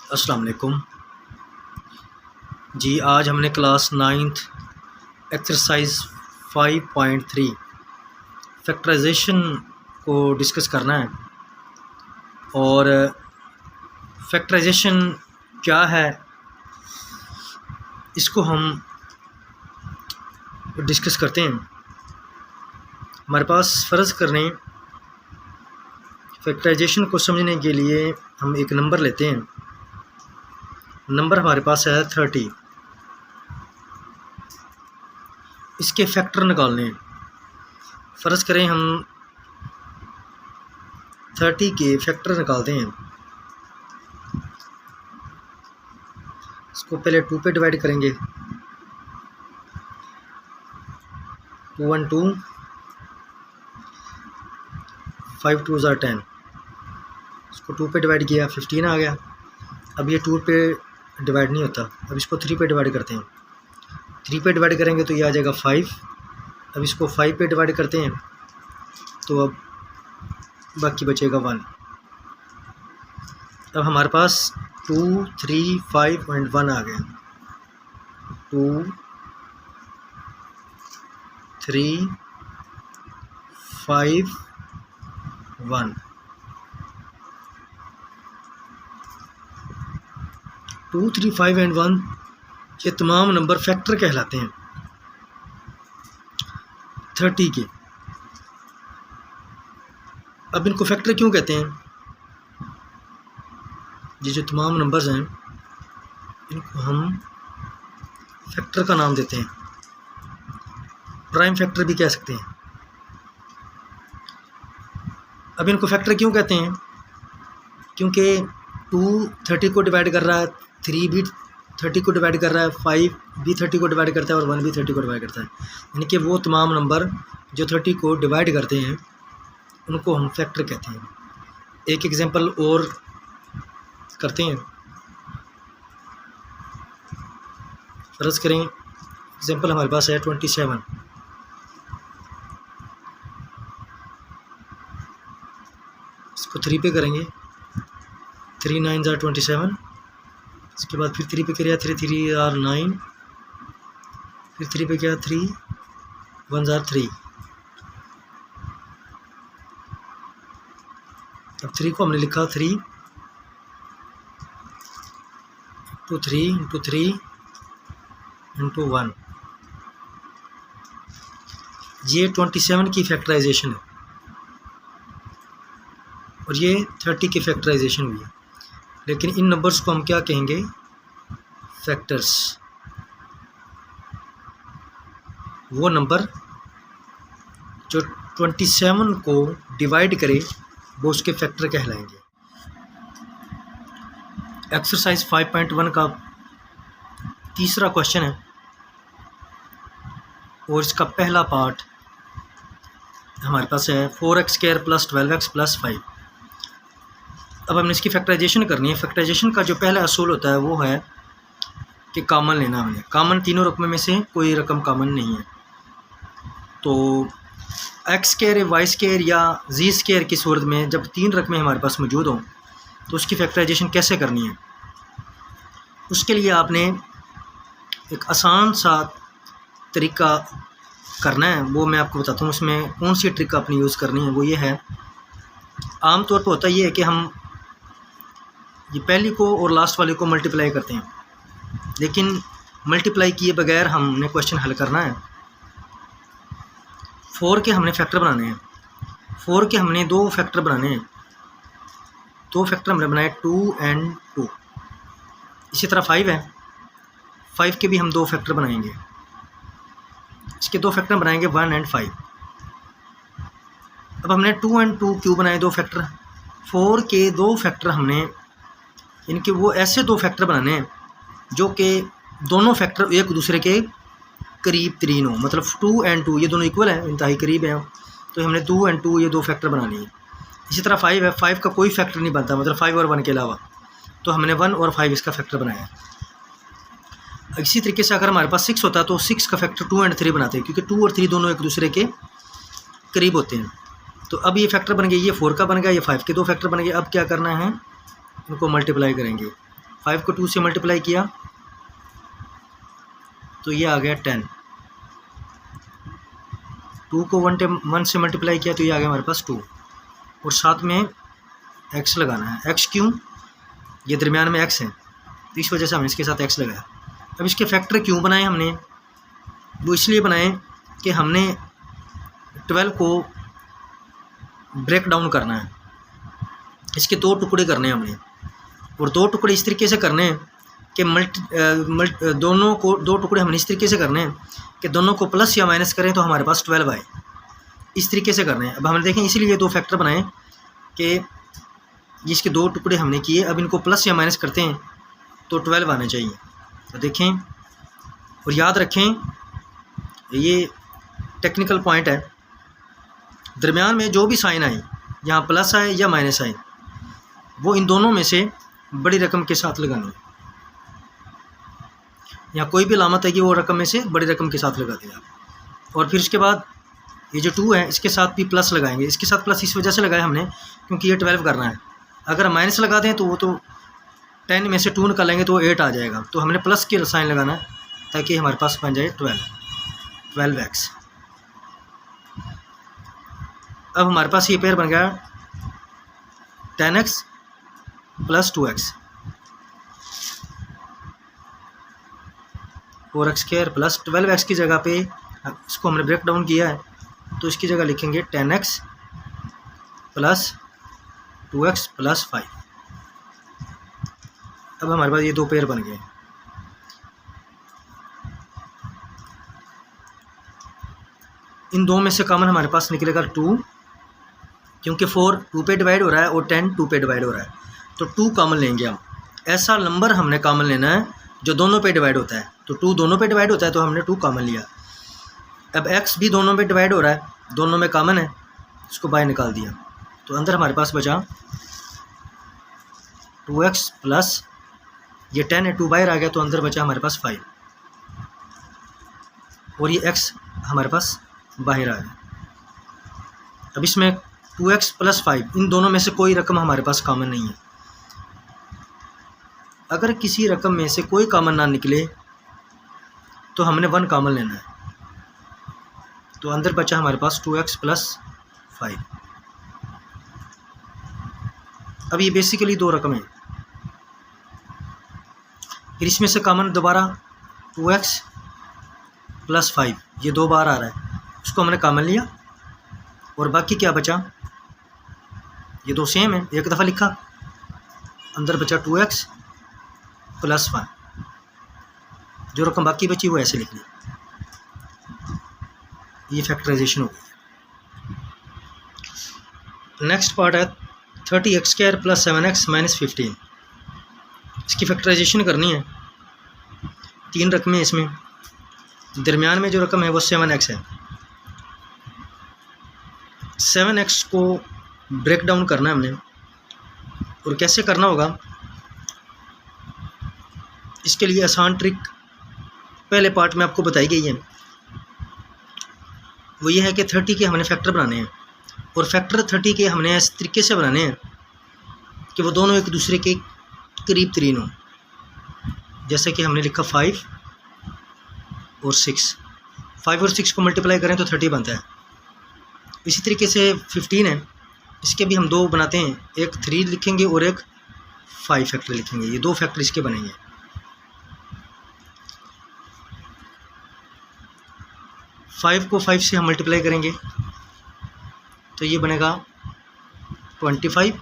अस्सलाम वालेकुम जी। आज हमने क्लास 9th एक्सरसाइज 5.3 फैक्टराइजेशन को डिस्कस करना है। और फैक्टराइजेशन क्या है इसको हम डिस्कस करते हैं। हमारे पास फ़र्ज़ करने फैक्टराइजेशन को समझने के लिए हम एक नंबर लेते हैं। नंबर हमारे पास है 30। इसके फैक्टर निकालने हैं। फ़र्ज़ करें हम 30 के फैक्टर निकालते हैं। इसको पहले 2 पे डिवाइड करेंगे। 2 1 2, 5 2 ज़ा 10। इसको 2 पे डिवाइड किया 15 आ गया। अब ये 2 पे डिवाइड नहीं होता, अब इसको 3 पे डिवाइड करते हैं। 3 पे डिवाइड करेंगे तो ये आ जाएगा 5। अब इसको 5 पे डिवाइड करते हैं तो अब बाकी बचेगा 1। अब हमारे पास 2 3 5 और 1 आ गए। 2 3 5 1। 2 3 5 एंड 1 ये तमाम नंबर फैक्टर कहलाते हैं 30 के। अब इनको फैक्टर क्यों कहते हैं? ये जो तमाम नंबर्स हैं इनको हम फैक्टर का नाम देते हैं। प्राइम फैक्टर भी कह सकते हैं। अब इनको फैक्टर क्यों कहते हैं? क्योंकि 2 30 को डिवाइड कर रहा है, 3 भी 30 को डिवाइड कर रहा है, 5 भी 30 को डिवाइड करता है और 1 भी 30 को डिवाइड करता है। यानी कि वो तमाम नंबर जो 30 को डिवाइड करते हैं उनको हम फैक्टर कहते हैं। एक एग्जांपल और करते हैं। फ़र्ज़ करें एग्जांपल हमारे पास है 27। इसको 3 पे करेंगे। 3 9 ज़ा 27। इसके बाद फिर 3 पे किया 3 3 आर 9। फिर 3 पे किया 3 1 ज़ा 3। अब 3 को हमने लिखा 3 इंटू 3 इंटू 3 इंटू 1। ये 27 की फैक्टराइजेशन है और ये 30 की फैक्टराइजेशन भी है। लेकिन इन नंबर्स को हम क्या कहेंगे? फैक्टर्स। वो नंबर जो 27 को डिवाइड करे वो उसके फैक्टर कहलाएंगे। एक्सरसाइज 5.1 का तीसरा क्वेश्चन है और इसका पहला पार्ट हमारे पास है 4x² + 12x + 5। अब हमने इसकी फैक्टराइजेशन करनी है। फैक्टराइजेशन का जो पहला असूल होता है वो है कि कामन लेना। हमने कामन तीनों रकम में से कोई रकम कामन नहीं है। तो x² y² या z² की सूरत में जब 3 रकमें हमारे पास मौजूद हों तो उसकी फैक्टराइजेशन कैसे करनी है? उसके लिए आपने एक आसान सा तरीका करना है, वो मैं आपको बताता हूँ। उसमें कौन सी ट्रिक अपनी यूज़ करनी है वो ये है। आम तौर पर होता ये है कि हम ये पहली को और लास्ट वाले को मल्टीप्लाई करते हैं, लेकिन मल्टीप्लाई किए बगैर हमने क्वेश्चन हल करना है। 4 के हमने फैक्टर बनाने हैं। 4 के हमने 2 फैक्टर बनाने हैं। 2 फैक्टर हमने बनाए 2 एंड 2। इसी तरह 5 है, 5 के भी हम 2 फैक्टर बनाएंगे। इसके 2 फैक्टर बनाएंगे 1 एंड 5। अब हमने 2 एंड 2 क्यों बनाए 2 फैक्टर? 4 के 2 फैक्टर हमने इनके वो ऐसे 2 फैक्टर बनाने हैं जो कि दोनों फैक्टर एक दूसरे के करीब तरीन हो। मतलब 2 एंड 2 ये दोनों इक्वल हैं, इंतहाई करीब हैं, तो हमने 2 एंड 2 ये 2 फैक्टर बना लिए। इसी तरह 5 है, 5 का कोई फैक्टर नहीं बनता, मतलब 5 और 1 के अलावा, तो हमने 1 और 5 इसका फैक्टर बनाया। इसी तरीके से अगर हमारे पास 6 होता तो 6 का फैक्टर 2 एंड 3 बनाते हैं, क्योंकि 2 और 3 दोनों एक दूसरे के करीब होते हैं। तो अब ये फैक्टर बन गए, ये 4 का बन गया, ये 5 के 2 फैक्टर बन गए। अब क्या करना है, इनको मल्टीप्लाई करेंगे। 5 को 2 से मल्टीप्लाई किया तो ये आ गया 10। 2 को 1 से मल्टीप्लाई किया तो ये आ गया हमारे पास 2, और साथ में x लगाना है। x क्यों? ये दरमियान में x है तो इस वजह से हमने इसके साथ x लगाया। अब इसके फैक्टर क्यों बनाए हमने? वो इसलिए बनाए कि हमने 12 को ब्रेक डाउन करना है, इसके 2 टुकड़े करने हैं हमने, और 2 टुकड़े इस तरीके से करने हैं कि दोनों को 2 टुकड़े हमने इस तरीके से करने हैं कि दोनों को प्लस या माइनस करें तो हमारे पास 12 आए। इस तरीके से करने हैं। अब हमने देखें इसीलिए ये 2 फैक्टर बनाए कि इसके 2 टुकड़े हमने किए, अब इनको प्लस या माइनस करते हैं तो 12 आने चाहिए। तो देखें और याद रखें, ये टेक्निकल पॉइंट है, दरमियान में जो भी साइन आए, यहाँ प्लस आए या माइनस आए, वो इन दोनों में से बड़ी रकम के साथ लगानी है। यहाँ कोई भी अलामत है कि वो रकम में से बड़ी रकम के साथ लगा देगा। और फिर उसके बाद ये जो 2 है इसके साथ भी प्लस लगाएंगे। इसके साथ प्लस इस वजह से लगाया हमने क्योंकि ये 12 करना है। अगर माइनस लगा दें तो वो तो 10 में से 2 निकालेंगे तो वो 8 आ जाएगा, तो हमने प्लस के साइन लगाना है ताकि हमारे पास बन जाए 12x। अब हमारे पास ये पेयर बन गया 10x plus 2x, 4x² plus 12x की जगह पे इसको हमने ब्रेक डाउन किया है तो इसकी जगह लिखेंगे 10x प्लस 2x प्लस 5। अब हमारे पास ये 2 पेयर बन गए। इन 2 में से कॉमन हमारे पास निकलेगा 2, क्योंकि 4 2 पे डिवाइड हो रहा है और 10 2 पे डिवाइड हो रहा है, तो 2 कॉमन लेंगे हम। ऐसा नंबर हमने कॉमन लेना है जो दोनों पे डिवाइड होता है, तो 2 दोनों पे डिवाइड होता है तो हमने 2 कॉमन लिया। अब x भी दोनों पे डिवाइड हो रहा है, दोनों में कॉमन है, इसको बाहर निकाल दिया, तो अंदर हमारे पास बचा 2x प्लस ये 10 है, 2 बाहर आ गया तो अंदर बचा हमारे पास 5, और ये x हमारे पास बाहर आ गया। अब इसमें 2x प्लस 5, इन दोनों में से कोई रकम हमारे पास कॉमन नहीं है। अगर किसी रकम में से कोई कॉमन ना निकले तो हमने 1 कॉमन लेना है, तो अंदर बचा हमारे पास 2x प्लस 5। अब ये बेसिकली 2 रकमें, फिर इसमें से कॉमन दोबारा 2x प्लस 5, ये 2 बार आ रहा है, उसको हमने कॉमन लिया, और बाकी क्या बचा, ये 2 सेम है, एक दफ़ा लिखा, अंदर बचा 2x प्लस 1, जो रकम बाकी बची वो ऐसे लिख ली। ये फैक्टराइजेशन हो गई। नेक्स्ट पार्ट है 30x² प्लस 7x माइनस 15। इसकी फैक्टराइजेशन करनी है। 3 रकमें इसमें, दरमियान में जो रकम है वो 7x है। 7x को ब्रेक डाउन करना है हमने, और कैसे करना होगा इसके लिए आसान ट्रिक पहले पार्ट में आपको बताई गई है। वो ये है कि 30 के हमने फैक्टर बनाने हैं, और फैक्टर 30 के हमने इस तरीके से बनाने हैं कि वो दोनों एक दूसरे के करीब तरीन हों। जैसे कि हमने लिखा 5 और 6, 5 और 6 को मल्टीप्लाई करें तो 30 बनता है। इसी तरीके से 15 है, इसके भी हम 2 बनाते हैं, एक 3 लिखेंगे और एक 5 फैक्टर लिखेंगे, ये 2 फैक्टर इसके बनेंगे। 5 को 5 से हम मल्टीप्लाई करेंगे तो ये बनेगा 25,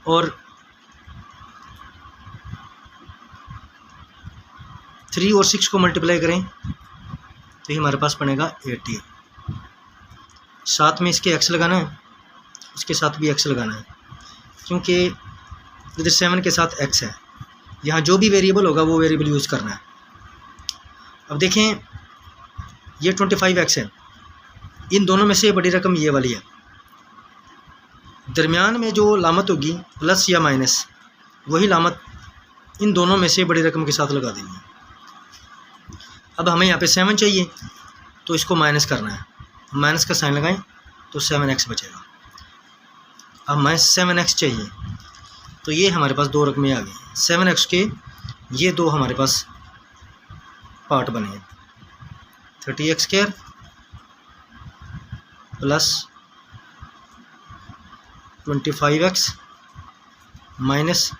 और 3 और 6 को मल्टीप्लाई करें तो ये हमारे पास बनेगा 80। साथ में इसके x लगाना है, उसके साथ भी x लगाना है, क्योंकि इधर 7 के साथ x है, यहाँ जो भी वेरिएबल होगा वो वेरिएबल यूज़ करना है। अब देखें ये 25x है, इन दोनों में से बड़ी रकम ये वाली है, दरमियान में जो लामत होगी प्लस या माइनस, वही लामत इन दोनों में से बड़ी रकम के साथ लगा देनी है। अब हमें यहाँ पे 7 चाहिए तो इसको माइनस करना है, माइनस का साइन लगाएं तो 7x बचेगा। अब हमें 7x चाहिए तो ये हमारे पास दो रकमें आ गई 7x के, ये दो हमारे पास पार्ट बने हैं 30x² plus 25x minus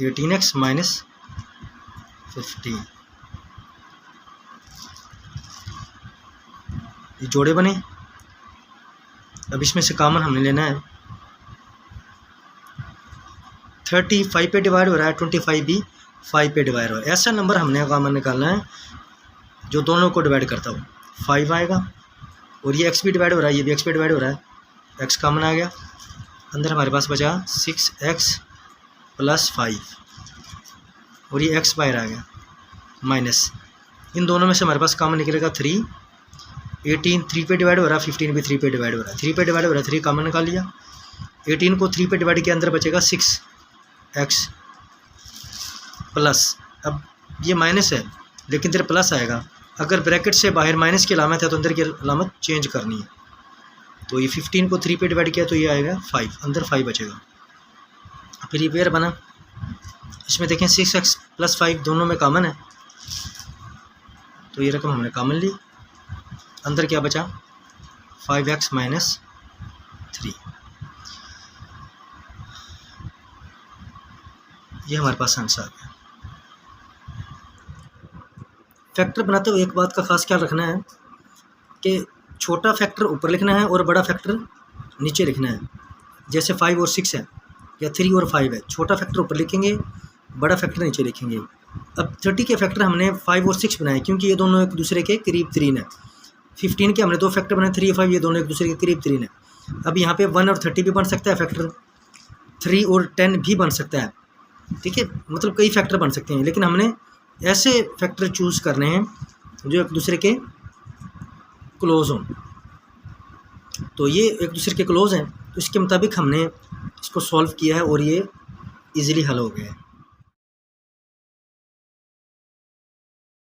18x minus 15, ये जोड़े बने। अब इसमें से कॉमन हमने लेना है 30 5 पे डिवाइड हो रहा है, 25 भी 5 पे डिवाइड हो रहा है। ऐसा नंबर हमने कॉमन निकालना है जो दोनों को डिवाइड करता हो। 5 आएगा और ये x भी डिवाइड हो रहा है, ये भी x पे डिवाइड हो रहा है, x कॉमन आ गया। अंदर हमारे पास बचा 6x प्लस 5 और ये x बाहर आ गया माइनस, इन दोनों में से हमारे पास कॉमन निकलेगा 3। 18 3 पे डिवाइड हो रहा है, 15 भी 3 पे डिवाइड हो रहा है, 3 पे डिवाइड हो रहा है, 3 कॉमन निकाल लिया। 18 को 3 पे डिवाइड किया, अंदर बचेगा 6x प्लस, अब ये माइनस है लेकिन इधर प्लस आएगा, अगर ब्रैकेट से बाहर माइनस की अलामत है तो अंदर की अलामत चेंज करनी है। तो ये 15 को 3 पे डिवाइड किया तो ये आएगा 5, अंदर 5 बचेगा। फिर ये पेयर बना, इसमें देखें 6x प्लस 5 दोनों में कॉमन है, तो ये रकम हमने कॉमन ली। अंदर क्या बचा 5x माइनस 3, ये हमारे पास आंसर आ गया। फैक्टर बनाते हुए एक बात का खास ख्याल रखना है कि छोटा फैक्टर ऊपर लिखना है और बड़ा फैक्टर नीचे लिखना है। जैसे 5 और 6 है या 3 और 5 है, छोटा फैक्टर ऊपर लिखेंगे, बड़ा फैक्टर नीचे लिखेंगे। अब 30 के फैक्टर हमने 5 और 6 बनाए क्योंकि ये दोनों एक दूसरे के करीब तरीन है। 15 के हमने दो फैक्टर बनाए 3 और 5, ये दोनों एक दूसरे के करीब तरीन है। अब यहाँ पे 1 और 30 भी बन सकता है फैक्टर, 3 और 10 भी बन सकता है, ठीक है, मतलब कई फैक्टर बन सकते हैं, लेकिन हमने ऐसे फैक्टर चूज़ करने हैं जो एक दूसरे के क्लोज़ हों। तो ये एक दूसरे के क्लोज़ हैं, तो इसके मुताबिक हमने इसको सॉल्व किया है और ये इजीली हल हो गया है।